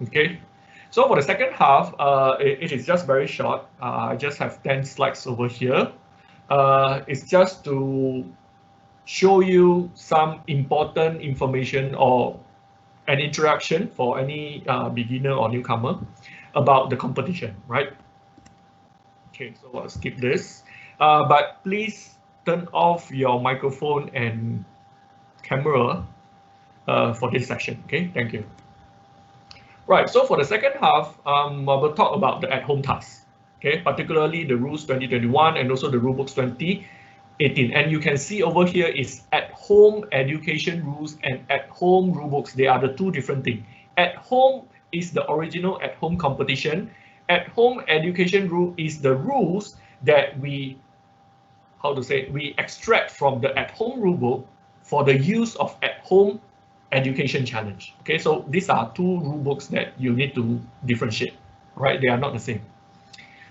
Okay, so for the second half, it is just very short. I just have 10 slides over here. It's just to show you some important information or an introduction for any beginner or newcomer about the competition, right? Okay, so I'll skip this. But please turn off your microphone and camera for this session, okay? Thank you. Right, so for the second half, we'll talk about the at-home tasks, okay? Particularly the rules 2021 and also the rulebooks 2018. And you can see over here is at-home education rules and at-home rulebooks. They are the two different things. At-home is the original at-home competition. At-home education rule is the rules that we extract from the at-home rulebook for the use of at-home education challenge. Okay, so these are two rule books that you need to differentiate, right? They are not the same.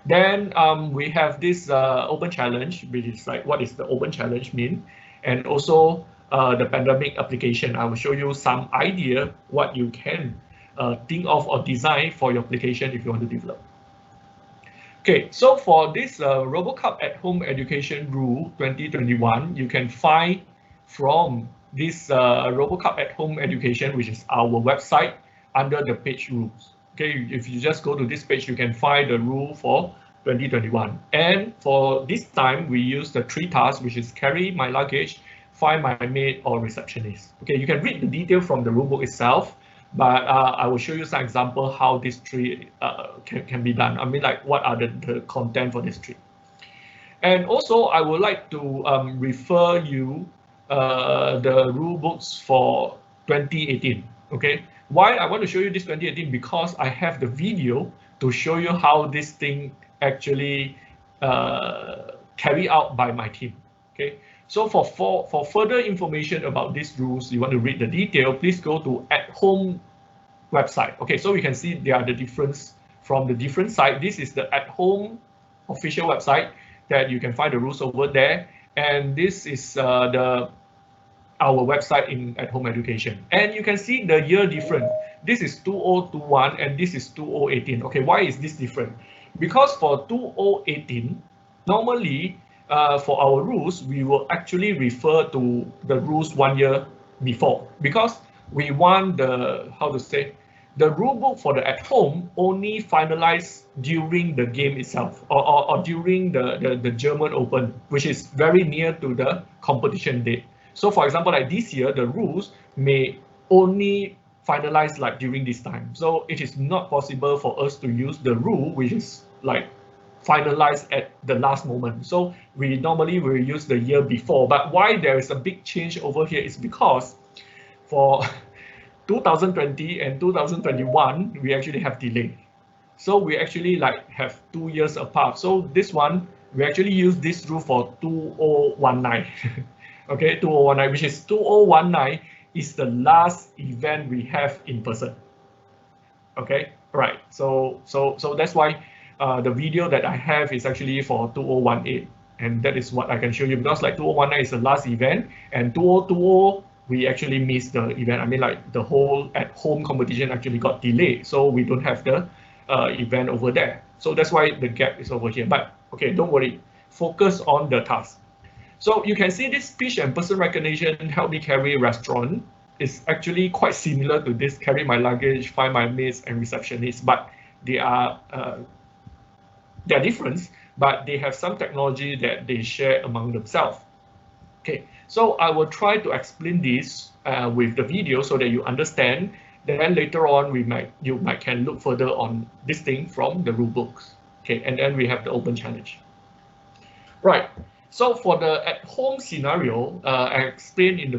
Then we have this open challenge, which is like, what is the open challenge mean? And also the pandemic application. I will show you some idea what you can think of or design for your application if you want to develop. Okay, so for this RoboCup at home education rule 2021, you can find from this RoboCup at home education, which is our website, under the page rules. Okay, if you just go to this page, you can find the rule for 2021. And for this time, we use the 3 tasks, which is carry my luggage, find my maid, or receptionist. Okay, you can read the detail from the rulebook itself, but I will show you some example how these 3 can be done. I mean, like, what are the content for these 3. And also, I would like to refer you the rule books for 2018. Okay, why I want to show you this 2018? Because I have the video to show you how this thing actually carried out by my team. Okay, so for further information about these rules, you want to read the detail, please go to AtHome website. Okay, so we can see there are the difference from the different site. This is the AtHome official website that you can find the rules over there. And this is our website in at-home education. And you can see the year different. This is 2021 and this is 2018. Okay, why is this different? Because for 2018, normally for our rules, we will actually refer to the rules 1 year before, because we want the rule book for the at-home only finalized during the game itself, or during the German Open, which is very near to the competition date. So for example, like this year, the rules may only finalize like during this time. So it is not possible for us to use the rule which is like finalized at the last moment. So we normally will use the year before. But why there is a big change over here is because for 2020 and 2021, we actually have delay. So we actually like have 2 years apart. So this one, we actually use this rule for 2019. Okay, 2019, which is 2019 is the last event we have in person. Okay, right. So that's why the video that I have is actually for 2018, and that is what I can show you, because like 2019 is the last event, and 2020 we actually missed the event. I mean, like the whole at-home competition actually got delayed, so we don't have the event over there. So that's why the gap is over here. But okay, don't worry, focus on the task. So you can see this speech and person recognition, help me carry restaurant is actually quite similar to this carry my luggage, find my maids, and receptionist, but they are different, but they have some technology that they share among themselves. Okay, so I will try to explain this with the video so that you understand. Then later on, you might can look further on this thing from the rule books. Okay, and then we have the open challenge. Right. So for the at-home scenario, I explained in the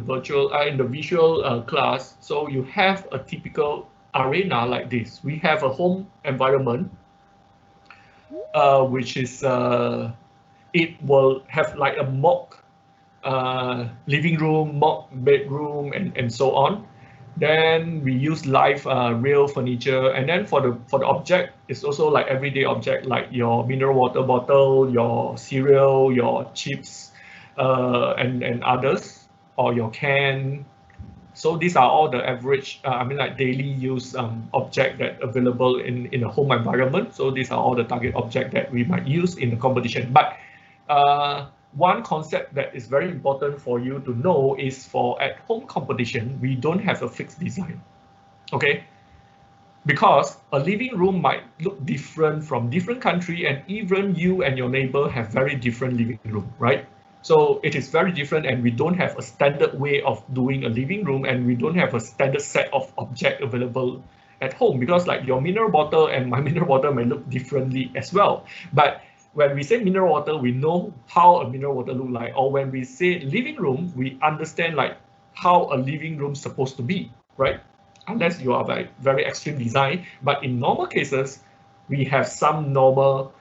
visual class. So you have a typical arena like this. We have a home environment, which is it will have like a mock living room, mock bedroom, and so on. Then we use live real furniture, and then for the object, it's also like everyday object like your mineral water bottle, your cereal, your chips, and others, or your can, So these are all the average, like daily use object that available in a home environment. So these are all the target object that we might use in the competition. But one concept that is very important for you to know is for at-home competition, we don't have a fixed design, okay? Because a living room might look different from different country, and even you and your neighbor have very different living room, right? So it is very different, and we don't have a standard way of doing a living room, and we don't have a standard set of object available at home, because like your mineral bottle and my mineral bottle may look differently as well. But when we say mineral water, we know how a mineral water look like, or when we say living room, we understand like how a living room is supposed to be, right? Unless you are like very extreme design, but in normal cases, we have some normal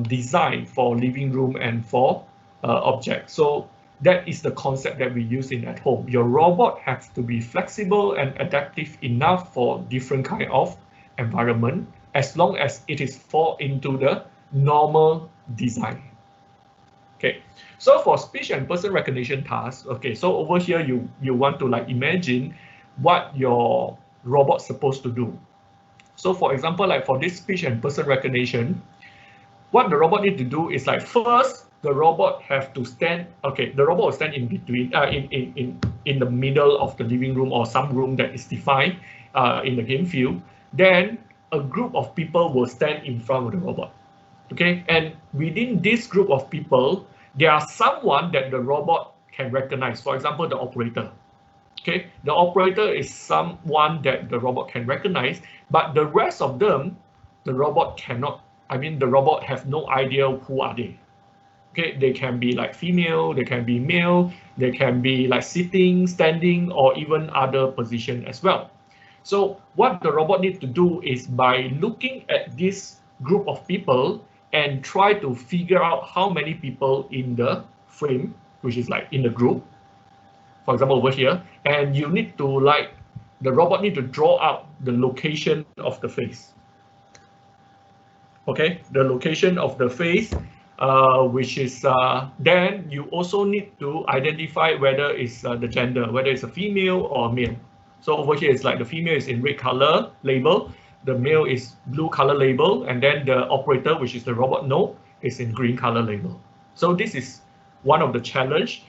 design for living room and for objects. So that is the concept that we use in at home. Your robot has to be flexible and adaptive enough for different kind of environment, as long as it is fall into the normal design. Okay, so for speech and person recognition tasks, okay, so over here you want to like imagine what your robot's supposed to do. So for example, like for this speech and person recognition, what the robot need to do is like first the robot have to stand, okay, the robot will stand in between, in the middle of the living room or some room that is defined in the game field. Then a group of people will stand in front of the robot. Okay, and within this group of people, there are someone that the robot can recognize. For example, the operator. Okay, the operator is someone that the robot can recognize, but the rest of them, the robot cannot. The robot have no idea who are they. Okay, they can be like female, they can be male, they can be like sitting, standing, or even other position as well. So what the robot needs to do is by looking at this group of people and try to figure out how many people in the frame, which is like in the group, for example over here, and you need to like, the robot need to draw out the location of the face. Okay, the location of the face, which is, then you also need to identify whether it's the gender, whether it's a female or a male. So over here it's like the female is in red color label, the male is blue color label, and then the operator, which is the robot node, is in green color label. So this is one of the challenge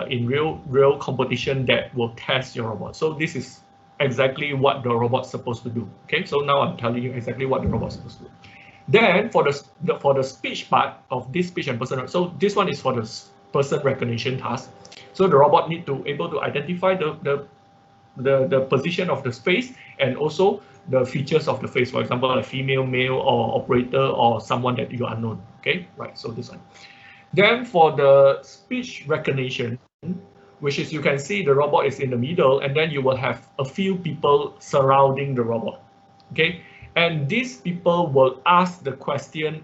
in real competition that will test your robot. So this is exactly what the robot's supposed to do. Okay, so now I'm telling you exactly what the robot's supposed to do. Then for the speech part of this speech and person, so this one is for the person recognition task. So the robot need to able to identify the position of the face and also the features of the face, for example, a female, male, or operator, or someone that you are unknown. Okay, right, so this one. Then for the speech recognition, which is you can see the robot is in the middle, and then you will have a few people surrounding the robot. Okay, and these people will ask question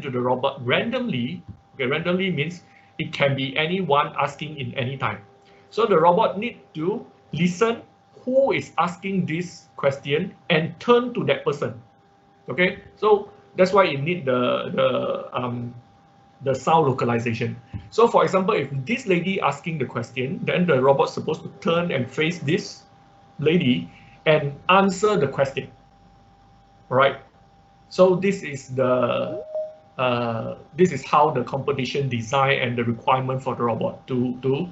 to the robot randomly. Okay, randomly means it can be anyone asking in any time. So the robot need to listen who is asking this question and turn to that person. Okay, so that's why you need the sound localization. So for example, if this lady asking the question, then the robot's supposed to turn and face this lady and answer the question. All right. So this is this is how the competition design and the requirement for the robot to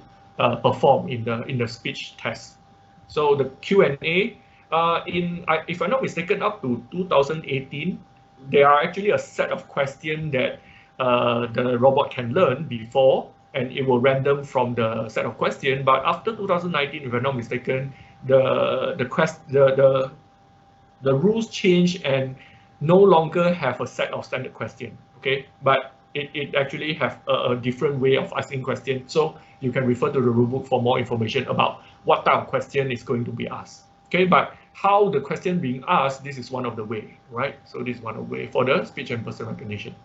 perform in the speech test. So the Q&A, if I'm not mistaken, up to 2018, there are actually a set of questions that the robot can learn before, and it will random from the set of questions. But after 2019, if I'm not mistaken, the rules change and no longer have a set of standard question. Okay, but it actually have a different way of asking questions. So you can refer to the rulebook for more information about what type of question is going to be asked. Okay, but how the question being asked, this is one of the way, right? So this is one of the way for the speech and person recognition.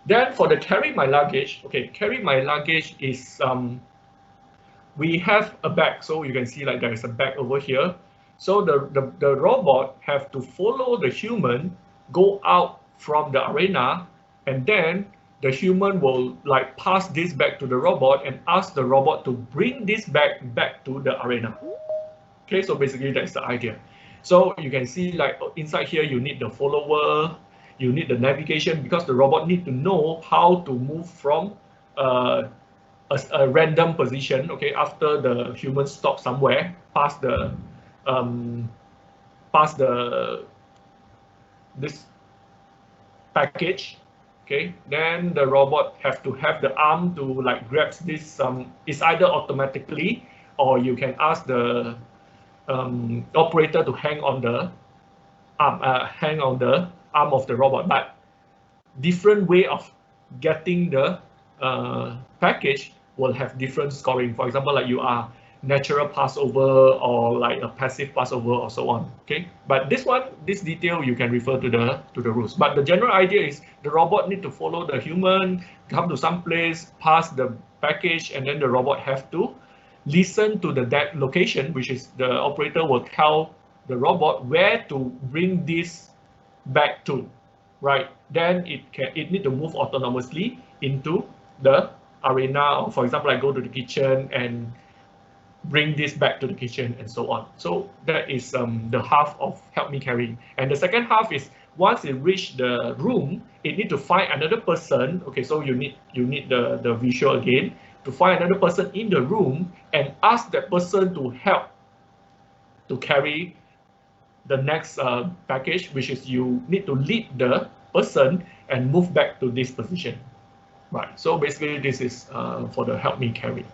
Then for the carry my luggage, okay, carry my luggage is we have a bag. So you can see like there is a bag over here. So the robot have to follow the human, go out from the arena, and then the human will like pass this back to the robot and ask the robot to bring this back to the arena. Okay, so basically that's the idea. So you can see like inside here you need the follower, you need the navigation, because the robot need to know how to move from a random position, okay, after the human stops somewhere, past this package, okay, then the robot have to have the arm to like grab this. It's either automatically, or you can ask the operator to hang on the arm of the robot. But different way of getting the package will have different scoring. For example, like you are natural passover or like a passive passover or so on. Okay, but this detail you can refer to the rules. But the general idea is the robot need to follow the human, come to some place, pass the package, and then the robot have to listen to that location, which is the operator will tell the robot where to bring this back to, right? Then it need to move autonomously into the arena, or for example, like go to the kitchen and bring this back to the kitchen and so on. So that is the half of help me carry. And the second half is once it reach the room, it need to find another person. Okay, so you need the visual again to find another person in the room and ask that person to help to carry the next package, which is you need to lead the person and move back to this position. Right, so basically this is for the help me carry.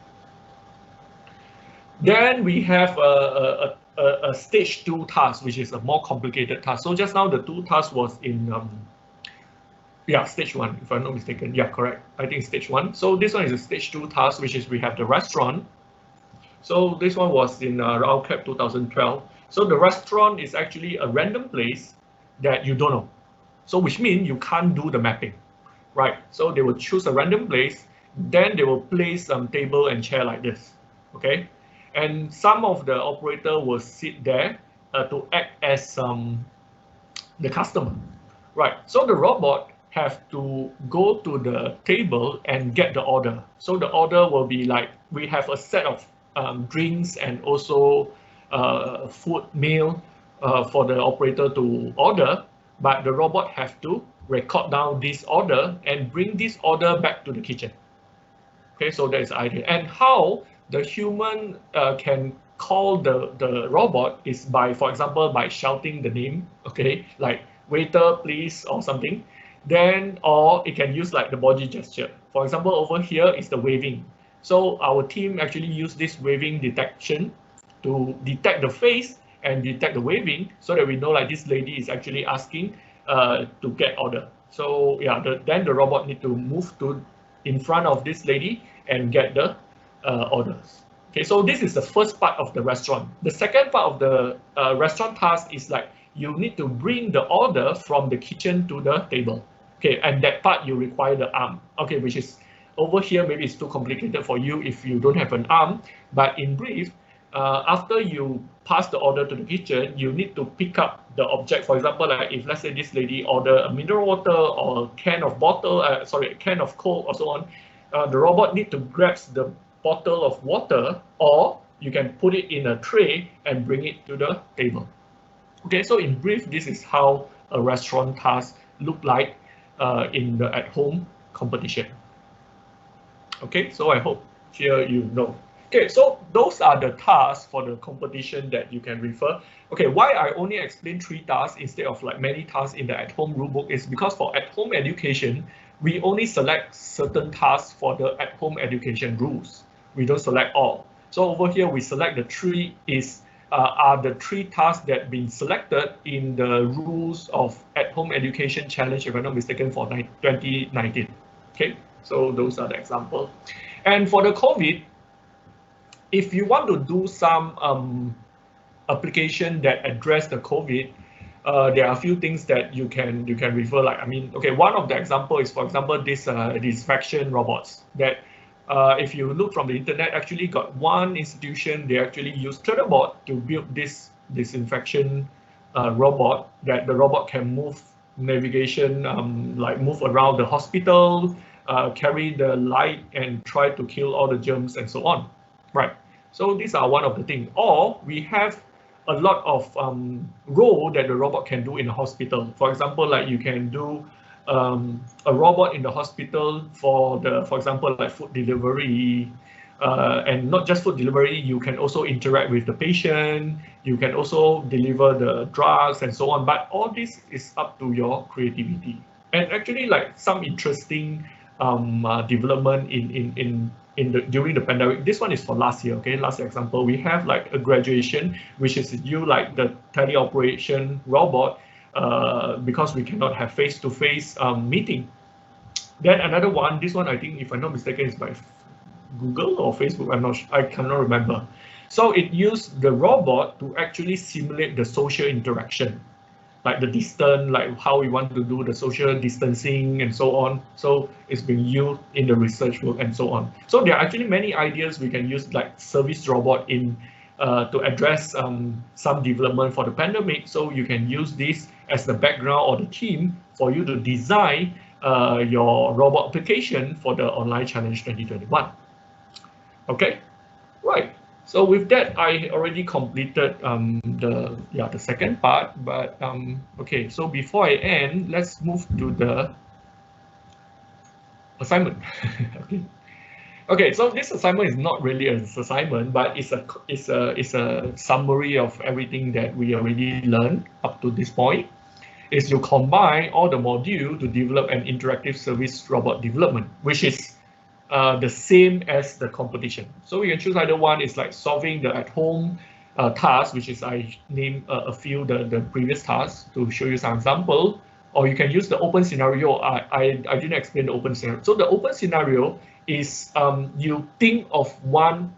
Then we have a stage 2 task, which is a more complicated task. So just now the 2 tasks was in stage 1, if I'm not mistaken. Yeah, correct. I think stage 1. So this one is a stage 2 task, which is we have the restaurant. So this one was in RoboCup 2012. So the restaurant is actually a random place that you don't know. So which means you can't do the mapping, right? So they will choose a random place, then they will place some table and chair like this, okay? And some of the operator will sit there to act as the customer, right? So the robot have to go to the table and get the order. So the order will be like, we have a set of drinks and also food meal for the operator to order, but the robot have to record down this order and bring this order back to the kitchen. Okay, so that is the idea. And how the human can call the robot is by, for example, by shouting the name, okay, like waiter please or something. Then, or it can use like the body gesture. For example, over here is the waving. So our team actually use this waving detection to detect the face and detect the waving, so that we know like this lady is actually asking to get order. So yeah, then the robot need to move to in front of this lady and get the orders. Okay, so this is the first part of the restaurant. The second part of the restaurant task is like you need to bring the order from the kitchen to the table. Okay, and that part you require the arm. Okay, which is over here, maybe it's too complicated for you if you don't have an arm. But in brief, after you pass the order to the kitchen, you need to pick up the object. For example, like if let's say this lady order a mineral water or a can of can of Coke or so on, the robot need to grab the bottle of water, or you can put it in a tray and bring it to the table. Okay, so in brief, this is how a restaurant task look like in the at-home competition. Okay, so I hope here you know. Okay, so those are the tasks for the competition that you can refer. Okay, why I only explain 3 tasks instead of like many tasks in the at-home rulebook is because for at-home education, we only select certain tasks for the at-home education rules. We don't select all. So over here, we select the 3 are the 3 tasks that been selected in the rules of at-home education challenge, if I'm not mistaken, for 2019. Okay, so those are the examples. And for the COVID, if you want to do some application that address the COVID, there are a few things that you can refer. Like, I mean, okay, one of the example is, for example, this disinfection robots that if you look from the internet, actually got one institution, they actually use Turtlebot to build this disinfection robot, that the robot can move navigation, like move around the hospital, carry the light and try to kill all the germs and so on, right? So these are one of the things. Or we have a lot of role that the robot can do in a hospital. For example, like you can do a robot in the hospital for example, like food delivery, and not just food delivery, you can also interact with the patient, you can also deliver the drugs and so on, but all this is up to your creativity. And actually, like some interesting development during the pandemic. This one is for last year, okay? Last example, we have like a graduation, which is you like the teleoperation robot, because we cannot have face-to-face meeting. Then another one, this one I think, if I'm not mistaken, is by Google or Facebook. I cannot remember. So it used the robot to actually simulate the social interaction, like the distance, like how we want to do the social distancing and so on. So it's being used in the research work and so on. So there are actually many ideas we can use, like service robot in to address some development for the pandemic. So you can use this as the background or the theme for you to design your robot application for the online challenge 2021. Okay, right. So with that, I already completed the second part. But okay, so before I end, let's move to the assignment. Okay. Okay, so this assignment is not really an assignment, but it's a summary of everything that we already learned up to this point. Is you combine all the module to develop an interactive service robot development, which is the same as the competition. So you can choose either one. Is like solving the at-home task, which is I named a few the previous tasks to show you some example, or you can use the open scenario. I didn't explain the open scenario. So the open scenario is you think of one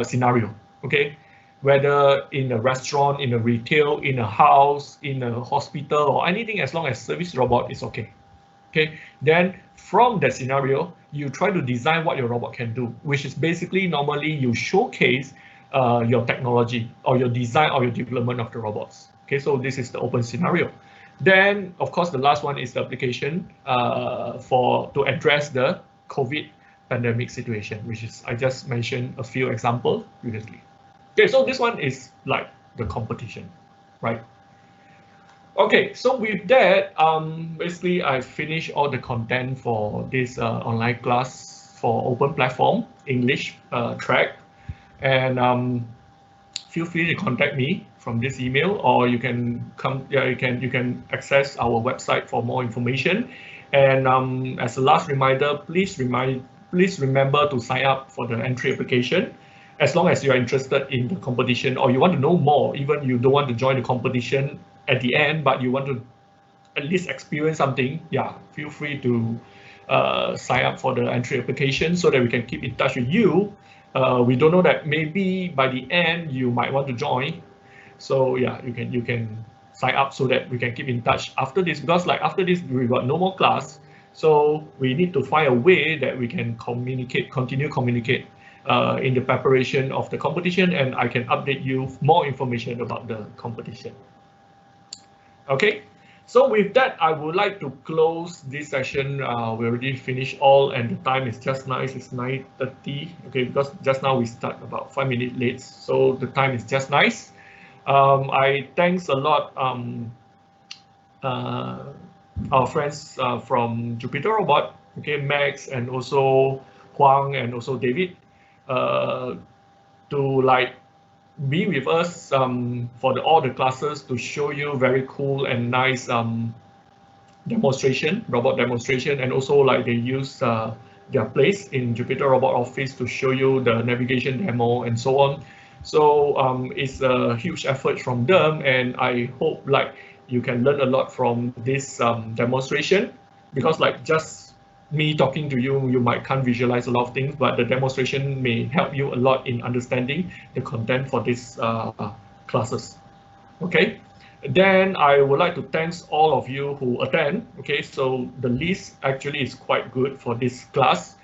scenario, okay? Whether in a restaurant, in a retail, in a house, in a hospital, or anything, as long as service robot is okay. Okay, then from that scenario, you try to design what your robot can do, which is basically normally you showcase your technology or your design or your development of the robots. Okay, so this is the open scenario. Then, of course, the last one is the application to address the COVID pandemic situation, which is I just mentioned a few examples previously. Okay, so this one is like the competition, right? Okay, so with that, basically I finished all the content for this online class for open platform English track, and feel free to contact me from this email, or you can you can access our website for more information. And as a last reminder, please remember to sign up for the entry application. As long as you are interested in the competition, or you want to know more, even you don't want to join the competition at the end, but you want to at least experience something, yeah, feel free to sign up for the entry application so that we can keep in touch with you. We don't know that maybe by the end you might want to join. So yeah, you can sign up so that we can keep in touch after this, because like after this we got no more class. So we need to find a way that we can continue communicate in the preparation of the competition, and I can update you more information about the competition. Okay, so with that, I would like to close this session. We already finished all, and the time is just nice. It's 9:30. Okay, because just now we start about 5 minutes late, so the time is just nice. I thanks a lot our friends from Jupiter Robot, okay, Max, and also Huang, and also David, to like be with us for all the classes to show you very cool and nice robot demonstration, and also like they use their place in Jupiter Robot Office to show you the navigation demo and so on. So it's a huge effort from them, and I hope like you can learn a lot from this demonstration, because like just me talking to you, you might can't visualize a lot of things, but the demonstration may help you a lot in understanding the content for these classes. Okay, then I would like to thank all of you who attend. Okay, so the list actually is quite good for this class.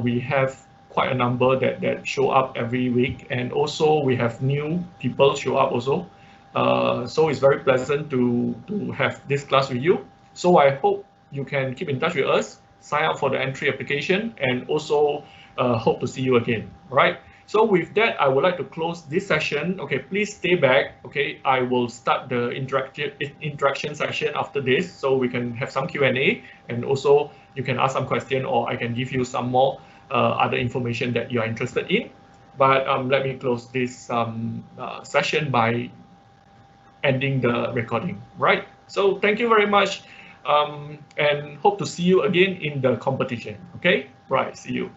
We have quite a number that show up every week, and also we have new people show up also. So it's very pleasant to have this class with you. So I hope you can keep in touch with us, sign up for the entry application, and also hope to see you again. All right. So with that, I would like to close this session. Okay, please stay back. Okay, I will start the interaction session after this, so we can have some Q&A, and also you can ask some question, or I can give you some more other information that you are interested in. But let me close this session by ending the recording. Right. So thank you very much, and hope to see you again in the competition. Okay. Right. See you.